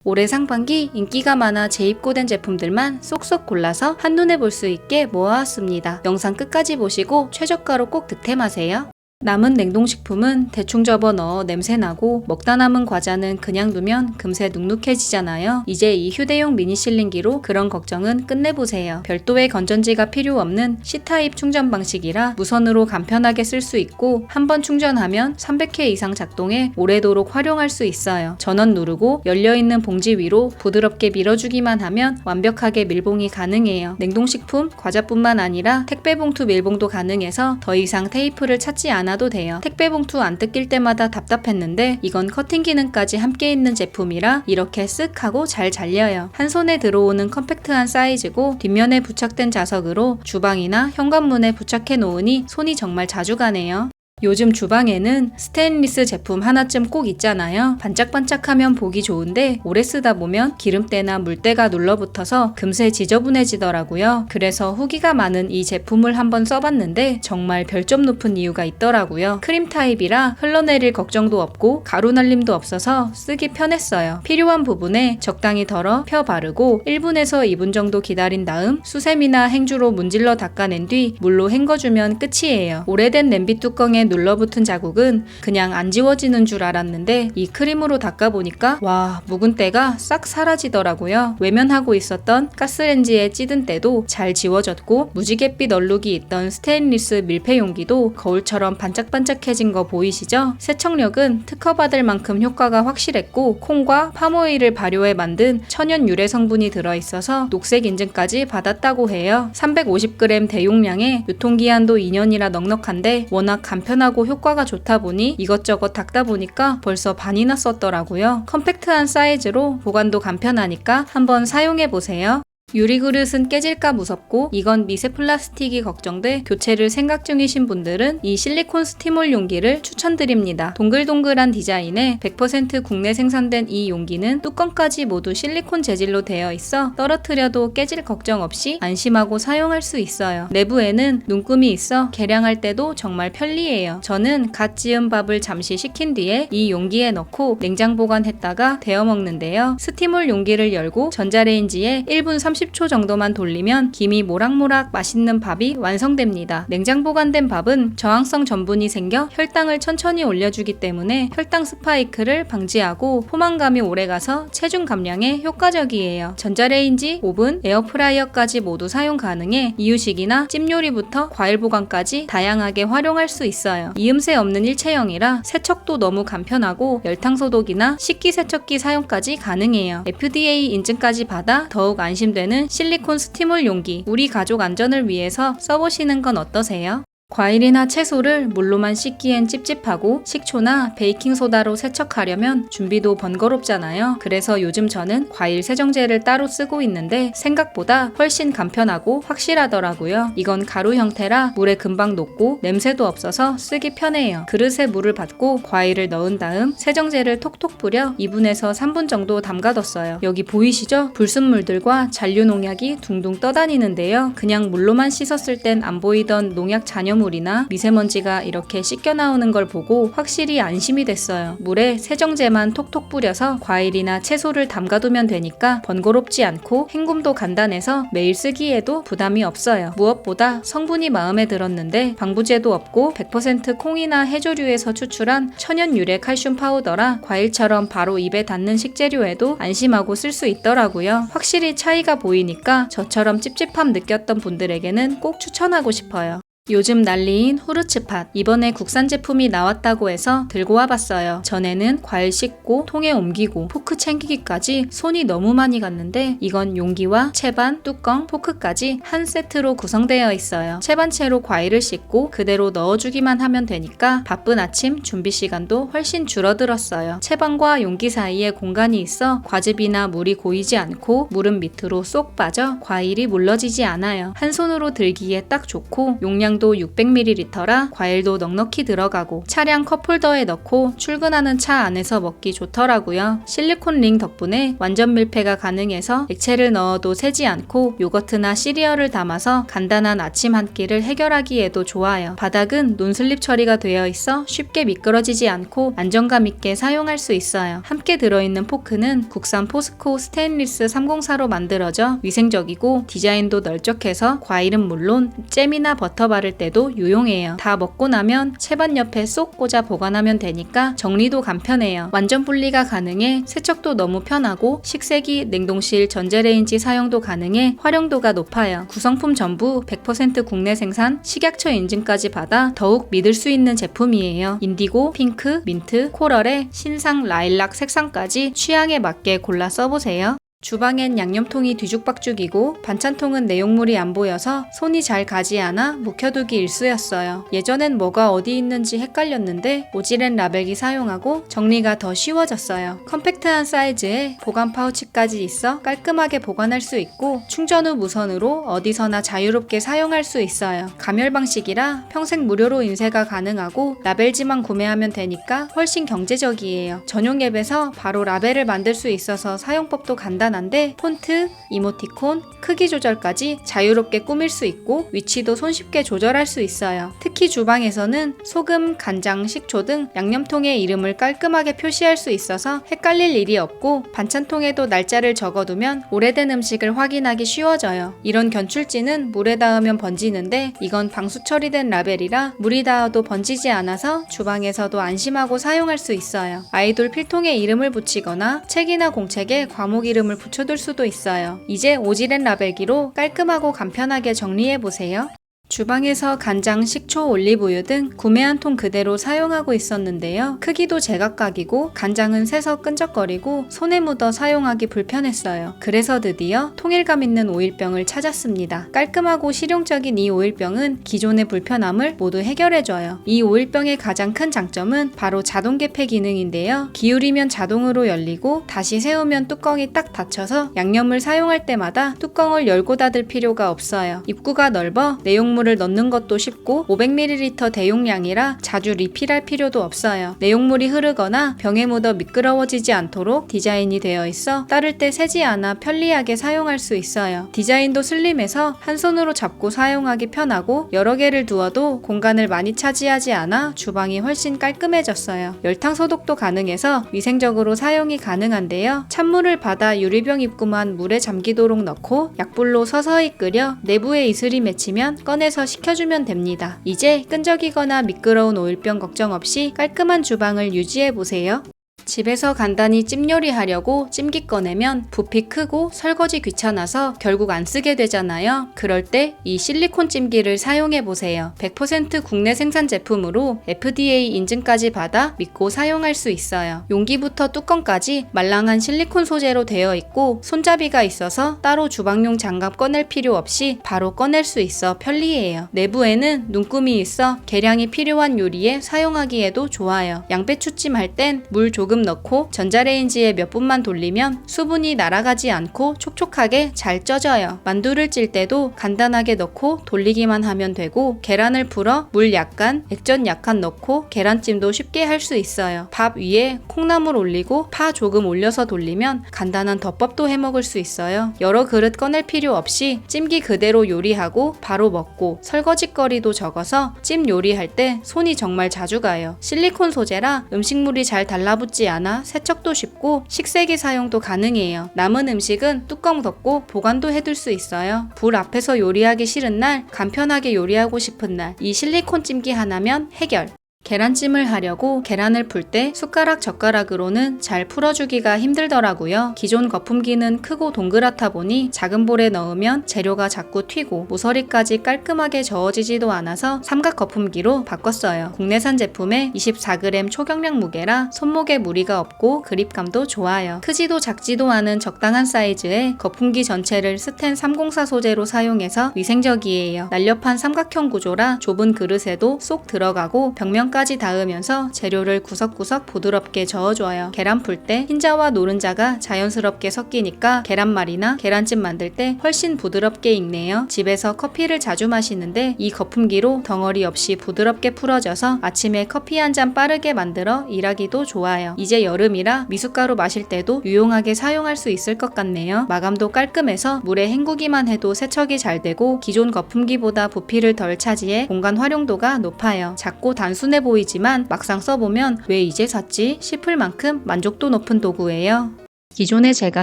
올해 상반기 인기가 많아 재입고된 제품들만 쏙쏙 골라서 한눈에 볼 수 있게 모아왔습니다. 영상 끝까지 보시고 최저가로 꼭 득템하세요. 남은 냉동식품은 대충 접어 넣어 냄새나고 먹다 남은 과자는 그냥 두면 금세 눅눅해지잖아요. 이제 이 휴대용 미니 실링기로 그런 걱정은 끝내보세요. 별도의 건전지가 필요 없는 C타입 충전 방식이라 무선으로 간편하게 쓸 수 있고 한번 충전하면 300회 이상 작동해 오래도록 활용할 수 있어요. 전원 누르고 열려있는 봉지 위로 부드럽게 밀어주기만 하면 완벽하게 밀봉이 가능해요. 냉동식품, 과자뿐만 아니라 택배봉투 밀봉도 가능해서 더 이상 테이프를 찾지 않아도 돼요. 택배봉투 안 뜯길 때마다 답답했는데 이건 커팅 기능까지 함께 있는 제품이라 이렇게 쓱 하고 잘 잘려요. 한 손에 들어오는 컴팩트한 사이즈고 뒷면에 부착된 자석으로 주방이나 현관문에 부착해 놓으니 손이 정말 자주 가네요. 요즘 주방에는 스테인리스 제품 하나쯤 꼭 있잖아요. 반짝반짝하면 보기 좋은데 오래 쓰다 보면 기름때나 물때가 눌러붙어서 금세 지저분해지더라고요. 그래서 후기가 많은 이 제품을 한번 써봤는데 정말 별점 높은 이유가 있더라고요. 크림 타입이라 흘러내릴 걱정도 없고 가루 날림도 없어서 쓰기 편했어요. 필요한 부분에 적당히 덜어 펴 바르고 1분에서 2분 정도 기다린 다음 수세미나 행주로 문질러 닦아낸 뒤 물로 헹궈주면 끝이에요. 오래된 냄비 뚜껑에 눌러붙은 자국은 그냥 안 지워지는 줄 알았는데 이 크림으로 닦아보니까 와, 묵은 때가 싹 사라지더라고요. 외면하고 있었던 가스레인지에 찌든 때도 잘 지워졌고 무지갯빛 얼룩이 있던 스테인리스 밀폐 용기도 거울처럼 반짝반짝해진 거 보이시죠? 세척력은 특허받을 만큼 효과가 확실했고 콩과 팜오일을 발효해 만든 천연 유래 성분이 들어있어서 녹색 인증까지 받았다고 해요. 350g 대용량에 유통기한도 2년이라 넉넉한데 워낙 간편하고 효과가 좋다 보니 이것저것 닦다 보니까 벌써 반이나 썼더라고요. 컴팩트한 사이즈로 보관도 간편하니까 한번 사용해보세요. 유리그릇은 깨질까 무섭고 이건 미세 플라스틱이 걱정돼 교체를 생각 중이신 분들은 이 실리콘 스티몰 용기를 추천드립니다. 동글동글한 디자인에 100% 국내 생산된 이 용기는 뚜껑까지 모두 실리콘 재질로 되어 있어 떨어뜨려도 깨질 걱정 없이 안심하고 사용할 수 있어요. 내부에는 눈금이 있어 계량할 때도 정말 편리해요. 저는 갓 지은 밥을 잠시 식힌 뒤에 이 용기에 넣고 냉장 보관했다가 데워 먹는데요. 스티몰 용기를 열고 전자레인지에 1분 30초 정도만 돌리면 김이 모락모락 맛있는 밥이 완성됩니다. 냉장 보관된 밥은 저항성 전분이 생겨 혈당을 천천히 올려주기 때문에 혈당 스파이크를 방지하고 포만감이 오래가서 체중 감량에 효과적이에요. 전자레인지, 오븐, 에어프라이어까지 모두 사용 가능해 이유식이나 찜 요리부터 과일 보관까지 다양하게 활용할 수 있어요. 이음새 없는 일체형이라 세척도 너무 간편하고 열탕 소독이나 식기세척기 사용까지 가능해요. FDA 인증까지 받아 더욱 안심되는 실리콘 스티몰 용기, 우리 가족 안전을 위해서 써보시는 건 어떠세요? 과일이나 채소를 물로만 씻기엔 찝찝하고 식초나 베이킹소다로 세척하려면 준비도 번거롭잖아요. 그래서 요즘 저는 과일 세정제를 따로 쓰고 있는데 생각보다 훨씬 간편하고 확실하더라고요. 이건 가루 형태라 물에 금방 녹고 냄새도 없어서 쓰기 편해요. 그릇에 물을 받고 과일을 넣은 다음 세정제를 톡톡 뿌려 2분에서 3분 정도 담가뒀어요. 여기 보이시죠? 불순물들과 잔류 농약이 둥둥 떠다니는데요. 그냥 물로만 씻었을 땐 안 보이던 농약 잔여 물이나 미세먼지가 이렇게 씻겨 나오는 걸 보고 확실히 안심이 됐어요. 물에 세정제만 톡톡 뿌려서 과일이나 채소를 담가두면 되니까 번거롭지 않고 헹굼도 간단해서 매일 쓰기에도 부담이 없어요. 무엇보다 성분이 마음에 들었는데 방부제도 없고 100% 콩이나 해조류에서 추출한 천연 유래 칼슘 파우더라 과일처럼 바로 입에 닿는 식재료에도 안심하고 쓸 수 있더라고요. 확실히 차이가 보이니까 저처럼 찝찝함 느꼈던 분들에게는 꼭 추천하고 싶어요. 요즘 난리인 후르츠팟, 이번에 국산 제품이 나왔다고 해서 들고 와봤어요. 전에는 과일 씻고 통에 옮기고 포크 챙기기까지 손이 너무 많이 갔는데 이건 용기와 채반, 뚜껑, 포크까지 한 세트로 구성되어 있어요. 채반채로 과일을 씻고 그대로 넣어주기만 하면 되니까 바쁜 아침 준비 시간도 훨씬 줄어들었어요. 채반과 용기 사이에 공간이 있어 과즙이나 물이 고이지 않고 물은 밑으로 쏙 빠져 과일이 물러지지 않아요. 한 손으로 들기에 딱 좋고 용량도 용량도 600ml라 과일도 넉넉히 들어가고 차량 컵홀더에 넣고 출근하는 차 안에서 먹기 좋더라고요. 실리콘 링 덕분에 완전 밀폐가 가능해서 액체를 넣어도 새지 않고 요거트나 시리얼을 담아서 간단한 아침 한 끼를 해결하기에도 좋아요. 바닥은 논슬립 처리가 되어 있어 쉽게 미끄러지지 않고 안정감 있게 사용할 수 있어요. 함께 들어있는 포크는 국산 포스코 스테인리스 304로 만들어져 위생적이고 디자인도 널쩍해서 과일은 물론 잼이나 버터 바를 때도 유용해요. 다 먹고 나면 채반 옆에 쏙 꽂아 보관하면 되니까 정리도 간편해요. 완전 분리가 가능해 세척도 너무 편하고 식세기, 냉동실, 전자레인지 사용도 가능해 활용도가 높아요. 구성품 전부 100% 국내 생산, 식약처 인증까지 받아 더욱 믿을 수 있는 제품이에요. 인디고, 핑크, 민트, 코럴에 신상, 라일락 색상까지 취향에 맞게 골라 써보세요. 주방엔 양념통이 뒤죽박죽이고 반찬통은 내용물이 안 보여서 손이 잘 가지 않아 묵혀두기 일쑤였어요. 예전엔 뭐가 어디 있는지 헷갈렸는데 오지랜 라벨기 사용하고 정리가 더 쉬워졌어요. 컴팩트한 사이즈에 보관 파우치까지 있어 깔끔하게 보관할 수 있고 충전 후 무선으로 어디서나 자유롭게 사용할 수 있어요. 감열 방식이라 평생 무료로 인쇄가 가능하고 라벨지만 구매하면 되니까 훨씬 경제적이에요. 전용 앱에서 바로 라벨을 만들 수 있어서 사용법도 간단한데 폰트, 이모티콘, 크기 조절까지 자유롭게 꾸밀 수 있고 위치도 손쉽게 조절할 수 있어요. 특히 주방에서는 소금, 간장, 식초 등 양념통의 이름을 깔끔하게 표시할 수 있어서 헷갈릴 일이 없고 반찬통에도 날짜를 적어두면 오래된 음식을 확인하기 쉬워져요. 이런 견출지는 물에 닿으면 번지는데 이건 방수 처리된 라벨이라 물이 닿아도 번지지 않아서 주방에서도 안심하고 사용할 수 있어요. 아이돌 필통에 이름을 붙이거나 책이나 공책에 과목 이름을 붙여둘 수도 있어요. 이제 오지랜 라벨기로 깔끔하고 간편하게 정리해보세요. 주방에서 간장, 식초, 올리브유 등 구매한 통 그대로 사용하고 있었는데요. 크기도 제각각이고 간장은 새서 끈적거리고 손에 묻어 사용하기 불편했어요. 그래서 드디어 통일감 있는 오일병을 찾았습니다. 깔끔하고 실용적인 이 오일병은 기존의 불편함을 모두 해결해줘요. 이 오일병의 가장 큰 장점은 바로 자동 개폐 기능인데요. 기울이면 자동으로 열리고 다시 세우면 뚜껑이 딱 닫혀서 양념을 사용할 때마다 뚜껑을 열고 닫을 필요가 없어요. 입구가 넓어 내용물을 넣는 것도 쉽고 500ml 대용량이라 자주 리필할 필요도 없어요. 내용물이 흐르거나 병에 묻어 미끄러워지지 않도록 디자인이 되어 있어 따를 때 새지 않아 편리하게 사용할 수 있어요. 디자인도 슬림해서 한 손으로 잡고 사용하기 편하고 여러 개를 두어도 공간을 많이 차지하지 않아 주방이 훨씬 깔끔해졌어요. 열탕 소독도 가능해서 위생적으로 사용이 가능한데요. 찬물을 받아 유리병 입구만 물에 잠기도록 넣고 약불로 서서히 끓여 내부에 이슬이 맺히면 꺼내서 식혀주면 됩니다. 이제 끈적이거나 미끄러운 오일병 걱정 없이 깔끔한 주방을 유지해보세요. 집에서 간단히 찜 요리하려고 찜기 꺼내면 부피 크고 설거지 귀찮아서 결국 안 쓰게 되잖아요. 그럴 때 이 실리콘 찜기를 사용해보세요. 100% 국내 생산 제품으로 FDA 인증까지 받아 믿고 사용할 수 있어요. 용기부터 뚜껑까지 말랑한 실리콘 소재로 되어 있고 손잡이가 있어서 따로 주방용 장갑 꺼낼 필요 없이 바로 꺼낼 수 있어 편리해요. 내부에는 눈금이 있어 계량이 필요한 요리에 사용하기에도 좋아요. 양배추찜 할 땐 물 조금 넣고 전자레인지에 몇 분만 돌리면 수분이 날아가지 않고 촉촉하게 잘 쪄져요. 만두를 찔 때도 간단하게 넣고 돌리기만 하면 되고 계란을 풀어 물 약간, 액젓 약간 넣고 계란찜도 쉽게 할 수 있어요. 밥 위에 콩나물 올리고 파 조금 올려서 돌리면 간단한 덮밥도 해먹을 수 있어요. 여러 그릇 꺼낼 필요 없이 찜기 그대로 요리하고 바로 먹고 설거지거리도 적어서 찜 요리할 때 손이 정말 자주 가요. 실리콘 소재라 음식물이 잘 달라붙지 않아 세척도 쉽고 식세기 사용도 가능해요. 남은 음식은 뚜껑 덮고 보관도 해둘 수 있어요. 불 앞에서 요리하기 싫은 날, 간편하게 요리하고 싶은 날, 이 실리콘 찜기 하나면 해결. 계란찜을 하려고 계란을 풀 때 숟가락 젓가락으로는 잘 풀어주기가 힘들더라고요. 기존 거품기는 크고 동그랗다 보니 작은 볼에 넣으면 재료가 자꾸 튀고 모서리까지 깔끔하게 저어지지도 않아서 삼각 거품기로 바꿨어요. 국내산 제품에 24g 초경량 무게라 손목에 무리가 없고 그립감도 좋아요. 크지도 작지도 않은 적당한 사이즈에 거품기 전체를 스텐 304 소재로 사용해서 위생적이에요. 날렵한 삼각형 구조라 좁은 그릇에도 쏙 들어가고 벽면 계란까지 닿으면서 재료를 구석구석 부드럽게 저어줘요. 계란 풀 때 흰자와 노른자가 자연스럽게 섞이니까 계란말이나 계란찜 만들 때 훨씬 부드럽게 익네요. 집에서 커피를 자주 마시는데 이 거품기로 덩어리 없이 부드럽게 풀어져서 아침에 커피 한 잔 빠르게 만들어 일하기도 좋아요. 이제 여름이라 미숫가루 마실 때도 유용하게 사용할 수 있을 것 같네요. 마감도 깔끔해서 물에 헹구기만 해도 세척이 잘 되고 기존 거품기보다 부피를 덜 차지해 공간 활용도가 높아요. 작고 단순해 보이지만 막상 써보면 왜 이제 샀지 싶을 만큼 만족도 높은 도구예요. 기존에 제가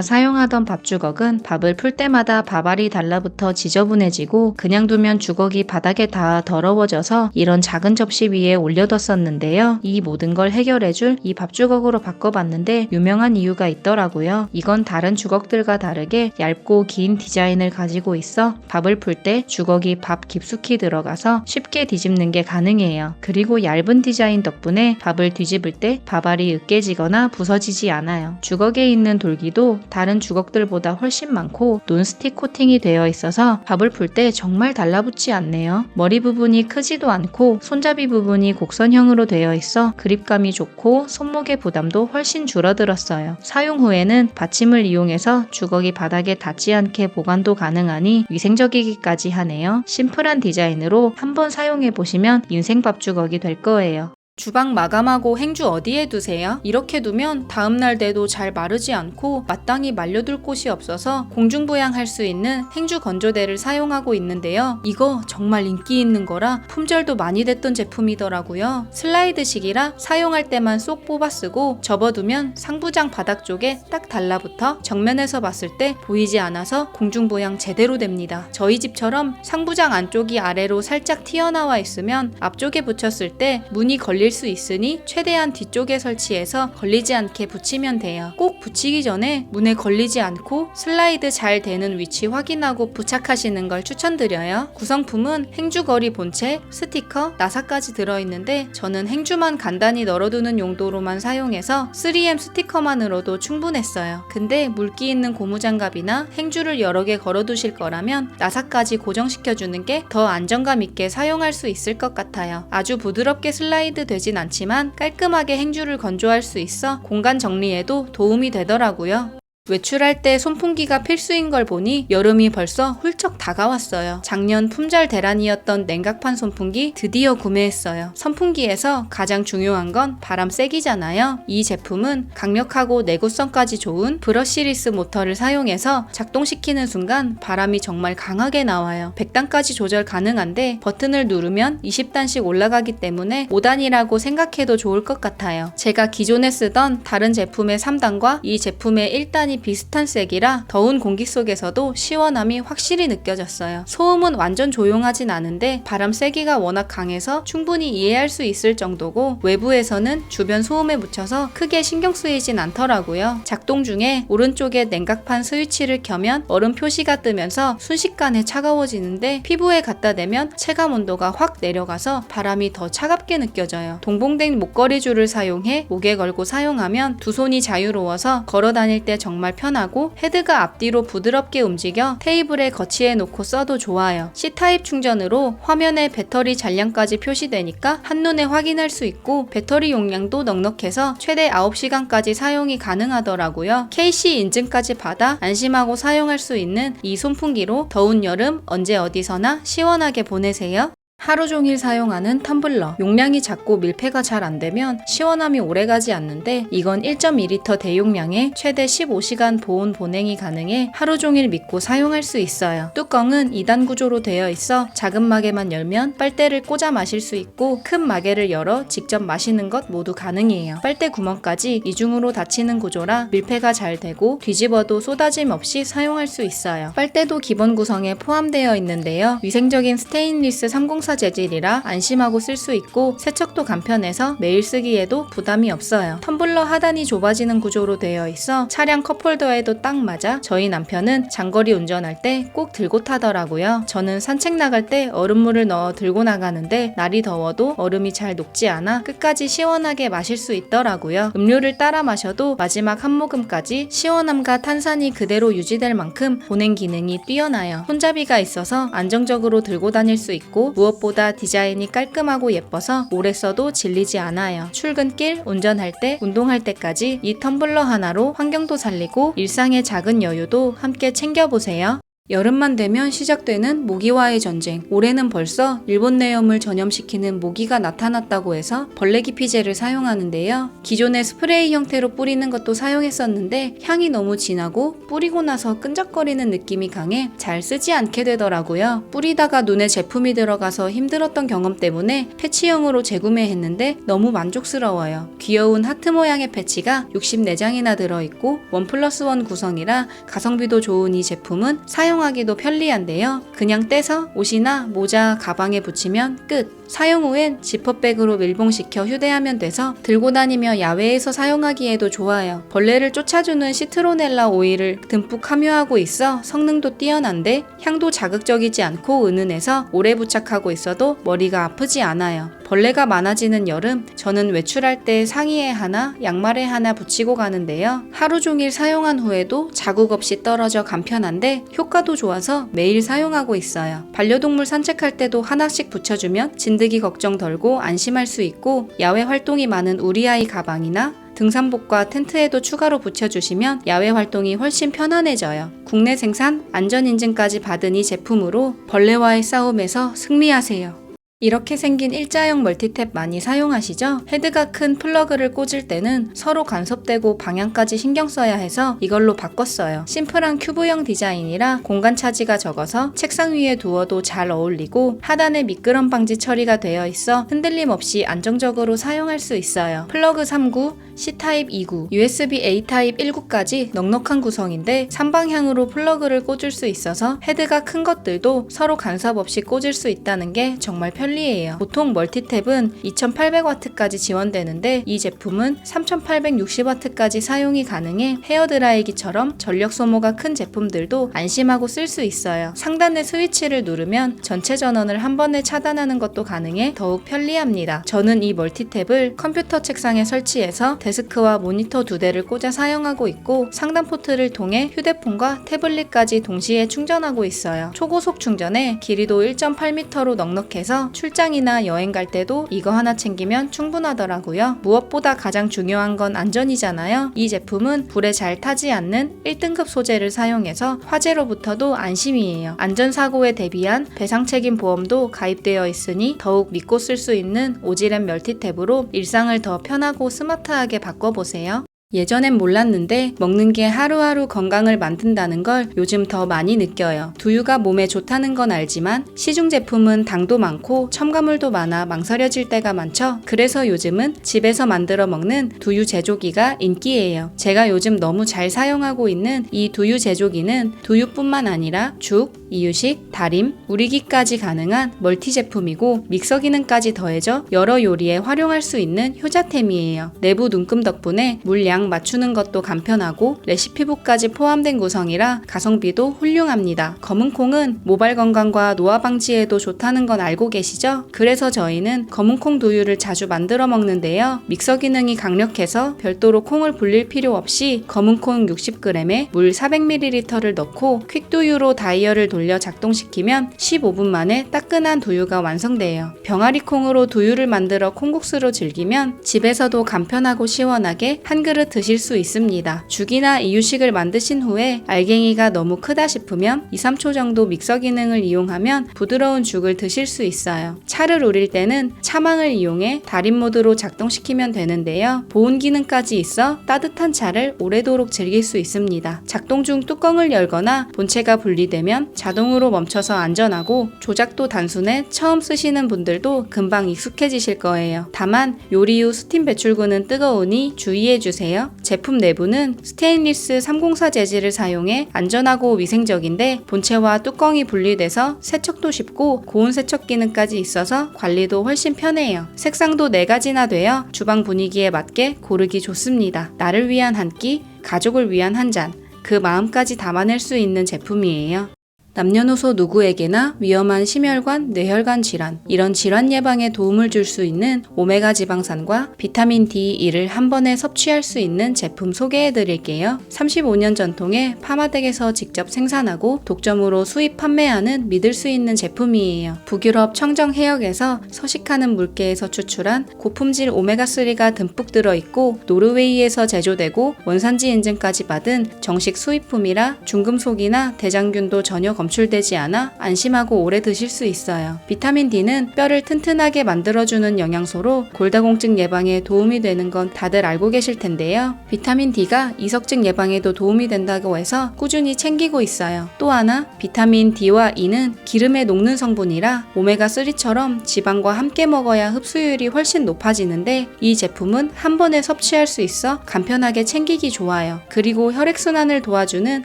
사용하던 밥주걱은 밥을 풀 때마다 밥알이 달라붙어 지저분해지고 그냥 두면 주걱이 바닥에 닿아 더러워져서 이런 작은 접시 위에 올려뒀었는데요. 이 모든 걸 해결해줄 이 밥주걱으로 바꿔봤는데 유명한 이유가 있더라고요. 이건 다른 주걱들과 다르게 얇고 긴 디자인을 가지고 있어 밥을 풀 때 주걱이 밥 깊숙이 들어가서 쉽게 뒤집는 게 가능해요. 그리고 얇은 디자인 덕분에 밥을 뒤집을 때 밥알이 으깨지거나 부서지지 않아요. 주걱에 있는 돌기도 다른 주걱들보다 훨씬 많고 논스틱 코팅이 되어 있어서 밥을 풀 때 정말 달라붙지 않네요. 머리 부분이 크지도 않고 손잡이 부분이 곡선형으로 되어 있어 그립감이 좋고 손목의 부담도 훨씬 줄어들었어요. 사용 후에는 받침을 이용해서 주걱이 바닥에 닿지 않게 보관도 가능하니 위생적이기까지 하네요. 심플한 디자인으로 한번 사용해보시면 인생 밥주걱이 될 거예요. 주방 마감하고 행주 어디에 두세요? 이렇게 두면 다음날 돼도 잘 마르지 않고 마땅히 말려둘 곳이 없어서 공중부양할 수 있는 행주 건조대를 사용하고 있는데요. 이거 정말 인기 있는 거라 품절도 많이 됐던 제품이더라고요. 슬라이드식이라 사용할 때만 쏙 뽑아 쓰고 접어두면 상부장 바닥 쪽에 딱 달라붙어 정면에서 봤을 때 보이지 않아서 공중부양 제대로 됩니다. 저희 집처럼 상부장 안쪽이 아래로 살짝 튀어나와 있으면 앞쪽에 붙였을 때 문이 걸릴 수 있으니 최대한 뒤쪽에 설치해서 걸리지 않게 붙이면 돼요. 꼭 붙이기 전에 문에 걸리지 않고 슬라이드 잘 되는 위치 확인하고 부착하시는 걸 추천드려요. 구성품은 행주거리 본체, 스티커, 나사까지 들어있는데 저는 행주만 간단히 널어두는 용도로만 사용해서 3M 스티커만으로도 충분했어요. 근데 물기 있는 고무장갑이나 행주를 여러 개 걸어두실 거라면 나사까지 고정시켜주는 게 더 안정감 있게 사용할 수 있을 것 같아요. 아주 부드럽게 슬라이드 되진 않지만 깔끔하게 행주를 건조할 수 있어 공간 정리에도 도움이 되더라고요. 외출할 때 손풍기가 필수인 걸 보니 여름이 벌써 훌쩍 다가왔어요. 작년 품절 대란이었던 냉각판 손풍기 드디어 구매했어요. 선풍기에서 가장 중요한 건 바람 세기잖아요. 이 제품은 강력하고 내구성까지 좋은 브러시리스 모터를 사용해서 작동시키는 순간 바람이 정말 강하게 나와요. 100단까지 조절 가능한데 버튼을 누르면 20단씩 올라가기 때문에 5단이라고 생각해도 좋을 것 같아요. 제가 기존에 쓰던 다른 제품의 3단과 이 제품의 1단이 비슷한 색이라 더운 공기 속에서도 시원함이 확실히 느껴졌어요. 소음은 완전 조용하진 않은데 바람 세기가 워낙 강해서 충분히 이해할 수 있을 정도고 외부에서는 주변 소음에 묻혀서 크게 신경 쓰이진 않더라고요. 작동 중에 오른쪽에 냉각판 스위치를 켜면 얼음 표시가 뜨면서 순식간에 차가워지는데 피부에 갖다 대면 체감 온도가 확 내려가서 바람이 더 차갑게 느껴져요. 동봉된 목걸이 줄을 사용해 목에 걸고 사용하면 두 손이 자유로워서 걸어 다닐 때 정말 편하고 헤드가 앞뒤로 부드럽게 움직여 테이블에 거치해 놓고 써도 좋아요. C타입 충전으로 화면에 배터리 잔량까지 표시되니까 한눈에 확인할 수 있고 배터리 용량도 넉넉해서 최대 9시간까지 사용이 가능하더라고요. KC 인증까지 받아 안심하고 사용할 수 있는 이 손풍기로 더운 여름 언제 어디서나 시원하게 보내세요. 하루 종일 사용하는 텀블러. 용량이 작고 밀폐가 잘 안되면 시원함이 오래가지 않는데 이건 1.2L 대용량에 최대 15시간 보온 보냉이 가능해 하루 종일 믿고 사용할 수 있어요. 뚜껑은 2단 구조로 되어 있어 작은 마개만 열면 빨대를 꽂아 마실 수 있고 큰 마개를 열어 직접 마시는 것 모두 가능해요. 빨대 구멍까지 이중으로 닫히는 구조라 밀폐가 잘 되고 뒤집어도 쏟아짐 없이 사용할 수 있어요. 빨대도 기본 구성에 포함되어 있는데요. 위생적인 스테인리스 304 재질이라 안심하고 쓸 수 있고 세척도 간편해서 매일 쓰기에도 부담이 없어요. 텀블러 하단이 좁아지는 구조로 되어 있어 차량 컵홀더에도 딱 맞아 저희 남편은 장거리 운전할 때 꼭 들고 타더라고요. 저는 산책 나갈 때 얼음물을 넣어 들고 나가는데 날이 더워도 얼음이 잘 녹지 않아 끝까지 시원하게 마실 수 있더라고요. 음료를 따라 마셔도 마지막 한 모금까지 시원함과 탄산이 그대로 유지될 만큼 보냉 기능이 뛰어나요. 손잡이가 있어서 안정적으로 들고 다닐 수 있고 무엇보다 무엇보다 디자인이 깔끔하고 예뻐서 오래 써도 질리지 않아요. 출근길, 운전할 때, 운동할 때까지 이 텀블러 하나로 환경도 살리고 일상의 작은 여유도 함께 챙겨보세요. 여름만 되면 시작되는 모기와의 전쟁. 올해는 벌써 일본 내염을 전염시키는 모기가 나타났다고 해서 벌레 기피제를 사용하는데요. 기존에 스프레이 형태로 뿌리는 것도 사용했었는데 향이 너무 진하고 뿌리고 나서 끈적거리는 느낌이 강해 잘 쓰지 않게 되더라고요. 뿌리다가 눈에 제품이 들어가서 힘들었던 경험 때문에 패치형으로 재구매했는데 너무 만족스러워요. 귀여운 하트 모양의 패치가 64장이나 들어있고 1+1 구성이라 가성비도 좋은 이 제품은 사용하기도 편리한데요. 그냥 떼서 옷이나 모자, 가방에 붙이면 끝! 사용 후엔 지퍼백으로 밀봉시켜 휴대하면 돼서 들고 다니며 야외에서 사용하기에도 좋아요. 벌레를 쫓아주는 시트로넬라 오일을 듬뿍 함유하고 있어 성능도 뛰어난데 향도 자극적이지 않고 은은해서 오래 부착하고 있어도 머리가 아프지 않아요. 벌레가 많아지는 여름, 저는 외출할 때 상의에 하나, 양말에 하나 붙이고 가는데요. 하루 종일 사용한 후에도 자국 없이 떨어져 간편한데 효과도 좋아서 매일 사용하고 있어요. 반려동물 산책할 때도 하나씩 붙여주면 진드기 걱정 덜고 안심할 수 있고 야외 활동이 많은 우리 아이 가방이나 등산복과 텐트에도 추가로 붙여주시면 야외 활동이 훨씬 편안해져요. 국내 생산, 안전인증까지 받은 이 제품으로 벌레와의 싸움에서 승리하세요. 이렇게 생긴 일자형 멀티탭 많이 사용하시죠? 헤드가 큰 플러그를 꽂을 때는 서로 간섭되고 방향까지 신경 써야 해서 이걸로 바꿨어요. 심플한 큐브형 디자인이라 공간 차지가 적어서 책상 위에 두어도 잘 어울리고 하단에 미끄럼 방지 처리가 되어 있어 흔들림 없이 안정적으로 사용할 수 있어요. 플러그 3구, C타입 2구, USB A타입 1구까지 넉넉한 구성인데 3방향으로 플러그를 꽂을 수 있어서 헤드가 큰 것들도 서로 간섭 없이 꽂을 수 있다는 게 정말 편리해요. 보통 멀티탭은 2800W까지 지원되는데 이 제품은 3860W까지 사용이 가능해 헤어드라이기처럼 전력 소모가 큰 제품들도 안심하고 쓸 수 있어요. 상단의 스위치를 누르면 전체 전원을 한 번에 차단하는 것도 가능해 더욱 편리합니다. 저는 이 멀티탭을 컴퓨터 책상에 설치해서 데스크와 모니터 2대를 꽂아 사용하고 있고 상단 포트를 통해 휴대폰과 태블릿까지 동시에 충전하고 있어요. 초고속 충전에 길이도 1.8m로 넉넉해서 출장이나 여행 갈 때도 이거 하나 챙기면 충분하더라고요. 무엇보다 가장 중요한 건 안전이잖아요. 이 제품은 불에 잘 타지 않는 1등급 소재를 사용해서 화재로부터도 안심이에요. 안전사고에 대비한 배상책임 보험도 가입되어 있으니 더욱 믿고 쓸 수 있는 오지렬 멀티탭으로 일상을 더 편하고 스마트하게 바꿔보세요. 예전엔 몰랐는데 먹는 게 하루하루 건강을 만든다는 걸 요즘 더 많이 느껴요. 두유가 몸에 좋다는 건 알지만 시중 제품은 당도 많고 첨가물도 많아 망설여질 때가 많죠. 그래서 요즘은 집에서 만들어 먹는 두유 제조기가 인기예요. 제가 요즘 너무 잘 사용하고 있는 이 두유 제조기는 두유뿐만 아니라 죽, 이유식, 다림, 우리기까지 가능한 멀티 제품이고 믹서 기능까지 더해져 여러 요리에 활용할 수 있는 효자템이에요. 내부 눈금 덕분에 물량 맞추는 것도 간편하고 레시피북까지 포함된 구성이라 가성비도 훌륭합니다. 검은콩은 모발 건강과 노화 방지에도 좋다는 건 알고 계시죠? 그래서 저희는 검은콩 두유를 자주 만들어 먹는데요. 믹서 기능이 강력해서 별도로 콩을 불릴 필요 없이 검은콩 60g에 물 400ml를 넣고 퀵두유로 다이얼을 돌려 작동시키면 15분 만에 따끈한 두유가 완성돼요. 병아리 콩으로 두유를 만들어 콩국수로 즐기면 집에서도 간편하고 시원하게 한 그릇 드실 수 있습니다. 죽이나 이유식을 만드신 후에 알갱이가 너무 크다 싶으면 2-3초 정도 믹서 기능을 이용하면 부드러운 죽을 드실 수 있어요. 차를 우릴 때는 차망을 이용해 달인 모드로 작동시키면 되는데요. 보온 기능까지 있어 따뜻한 차를 오래도록 즐길 수 있습니다. 작동 중 뚜껑을 열거나 본체가 분리되면 자동으로 멈춰서 안전하고 조작도 단순해 처음 쓰시는 분들도 금방 익숙해지실 거예요. 다만 요리 후 스팀 배출구는 뜨거우니 주의해주세요. 제품 내부는 스테인리스 304 재질을 사용해 안전하고 위생적인데 본체와 뚜껑이 분리돼서 세척도 쉽고 고온 세척 기능까지 있어서 관리도 훨씬 편해요. 색상도 4가지나 되어 주방 분위기에 맞게 고르기 좋습니다. 나를 위한 한 끼, 가족을 위한 한 잔, 그 마음까지 담아낼 수 있는 제품이에요. 남녀노소 누구에게나 위험한 심혈관, 뇌혈관 질환, 이런 질환 예방에 도움을 줄 수 있는 오메가 지방산과 비타민 D1을 한 번에 섭취할 수 있는 제품 소개해 드릴게요. 35년 전통의 파마덱에서 직접 생산하고 독점으로 수입 판매하는 믿을 수 있는 제품이에요. 북유럽 청정 해역에서 서식하는 물개에서 추출한 고품질 오메가3가 듬뿍 들어있고 노르웨이에서 제조되고 원산지 인증까지 받은 정식 수입품이라 중금속이나 대장균도 전혀 검출되지 않아 안심하고 오래 드실 수 있어요. 비타민 D는 뼈를 튼튼하게 만들어주는 영양소로 골다공증 예방에 도움이 되는 건 다들 알고 계실 텐데요. 비타민 D가 이석증 예방에도 도움이 된다고 해서 꾸준히 챙기고 있어요. 또 하나, 비타민 D와 E는 기름에 녹는 성분이라 오메가3처럼 지방과 함께 먹어야 흡수율이 훨씬 높아지는데 이 제품은 한 번에 섭취할 수 있어 간편하게 챙기기 좋아요. 그리고 혈액순환을 도와주는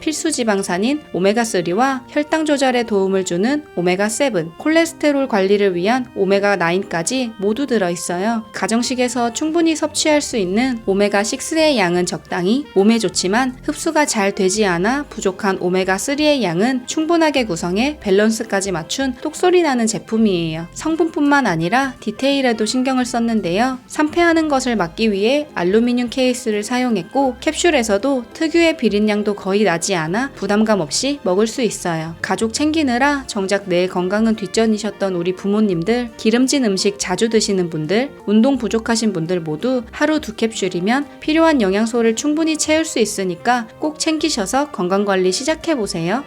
필수 지방산인 오메가3와 혈당 조절에 도움을 주는 오메가7, 콜레스테롤 관리를 위한 오메가9까지 모두 들어있어요. 가정식에서 충분히 섭취할 수 있는 오메가6의 양은 적당히, 몸에 좋지만 흡수가 잘 되지 않아 부족한 오메가3의 양은 충분하게 구성해 밸런스까지 맞춘 똑소리 나는 제품이에요. 성분뿐만 아니라 디테일에도 신경을 썼는데요. 산패하는 것을 막기 위해 알루미늄 케이스를 사용했고 캡슐에서도 특유의 비린량도 거의 나지 않아 부담감 없이 먹을 수 있어요. 가족 챙기느라 정작 내 건강은 뒷전이셨던 우리 부모님들, 기름진 음식 자주 드시는 분들, 운동 부족하신 분들 모두 하루 2캡슐이면 필요한 영양소를 충분히 채울 수 있으니까 꼭 챙기셔서 건강관리 시작해보세요.